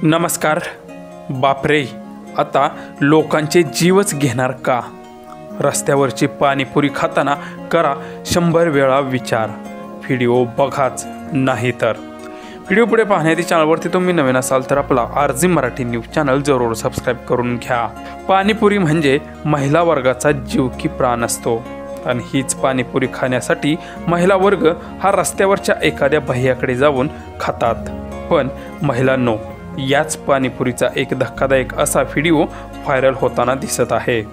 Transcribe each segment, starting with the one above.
नमस्कार. बापरे, आता लोकांचे जीवच घेणार का? रस्त्यावरची पाणीपुरी खाताना करा 100 वेळा विचार. व्हिडिओ बघाच नाही तर. व्हिडिओ पुढे पाहण्याआधी चॅनलवरती तुम्ही नवीन असाल तर आपला RG मराठी न्यूज चॅनल जरूर सबस्क्राईब करून घ्या. पाणीपुरी म्हणजे महिला वर्गाचा जीव की प्राण असतो आणि हीच पाणीपुरी खाण्यासाठी महिला वर्ग हा रस्त्यावरच्या एखाद्या भैयाकडे जाऊन खातात. पण महिलांनो, याच पाणीपुरीचा एक धक्कादायक असा व्हिडिओ व्हायरल होताना दिसत आहे.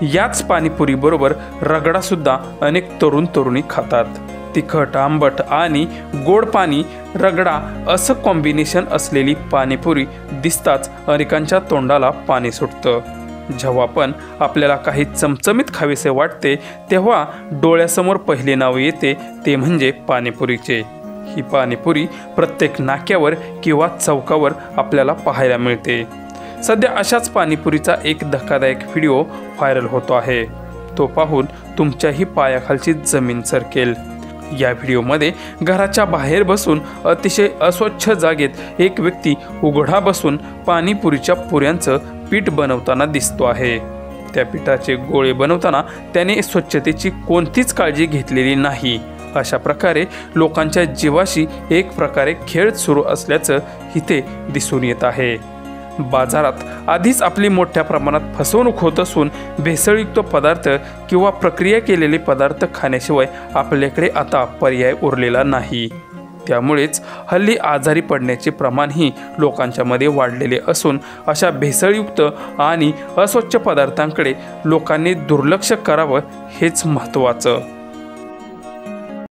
याच पाणीपुरी बरोबर रगडासुद्धा अनेक तरुण तरुणी खातात. तिखट, आंबट आणि गोड पाणी रगडा असं कॉम्बिनेशन असलेली पाणीपुरी दिसताच अनेकांच्या तोंडाला पाणी सुटतं. जेव्हा पण आपल्याला काही चमचमीत खावेसे वाटते तेव्हा डोळ्यासमोर पहिले नाव येते ते म्हणजे पाणीपुरीचे. ही पाणीपुरी प्रत्येक नाक्यावर किंवा चौकावर आपल्याला पाहायला मिळते. सध्या अशाच पाणीपुरीचा एक धक्कादायक व्हिडिओ व्हायरल होतो आहे. तो पाहून तुमच्याही पायाखालची जमीन सरकेल. या व्हिडिओमध्ये घराच्या बाहेर बसून अतिशय अस्वच्छ जागेत एक व्यक्ती उघडा बसून पाणीपुरीच्या पुऱ्यांचं पीठ बनवताना दिसतो आहे. त्या पिठाचे गोळे बनवताना त्याने स्वच्छतेची कोणतीच काळजी घेतलेली नाही. अशा प्रकारे लोकांच्या जीवाशी एक प्रकारे खेळ सुरू असल्याचं इथे दिसून येत आहे. बाजारात आधीच आपली मोठ्या प्रमाणात फसवणूक होत असून भेसळयुक्त पदार्थ किंवा प्रक्रिया केलेले पदार्थ खाण्याशिवाय आपल्याकडे आता पर्याय उरलेला नाही. त्यामुळेच हल्ली आजारी पडण्याचे प्रमाणही लोकांच्या मध्ये वाढलेले असून अशा भेसळयुक्त आणि अस्वच्छ पदार्थांकडे लोकांनी दुर्लक्ष करावं हेच महत्त्वाचं.